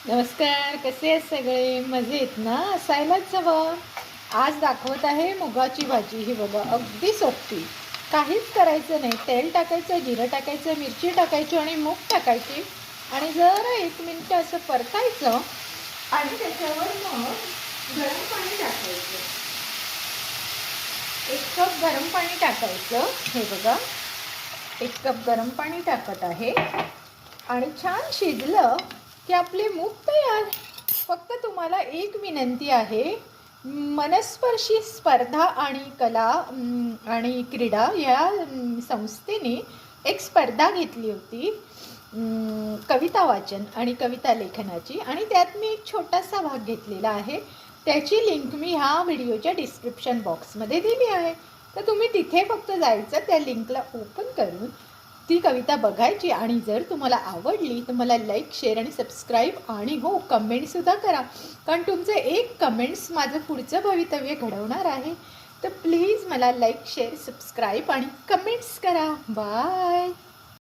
नमस्कार, कसे आहेत सगळे? मजेत ना? असायलाच हवं. आज दाखवत आहे मुगाची भाजी. ही बघा, अगदी सोपी. काहीच करायचं नाही. तेल टाकायचं, जिरं टाकायचं, मिरची टाकायची आणि मूग टाकायची आणि जरा 1 मिनिट असं परतायचं आणि त्याच्यावर मग गरम पाणी टाकायचं. 1 कप गरम पाणी टाकायचं. हे बघा, 1 कप गरम पाणी टाकत आहे आणि छान शिजलं की आपले मूग तयार. फक्त तुम्हाला एक विनंती आहे, मनस्पर्शी स्पर्धा आणि कला आणि क्रीडा या संस्थेने एक स्पर्धा घेतली होती, कविता वाचन आणि कविता लेखनाची, आणि त्यात मी एक छोटासा भाग घेतलेला आहे. त्याची लिंक मी ह्या व्हिडिओच्या डिस्क्रिप्शन बॉक्समध्ये दिली आहे. तर तुम्ही तिथे फक्त जायचं, त्या लिंकला ओपन करून ती कविता बघायची आणि जर तुम्हाला आवडली तर मला लाईक, शेअर आणि सबस्क्राईब आणि हो, कमेंटसुद्धा करा. कारण तुमचे एक कमेंट्स माझं पुढचं भवितव्य घडवणार आहे. तर प्लीज मला लाईक, शेअर, सबस्क्राईब आणि कमेंट्स करा. बाय.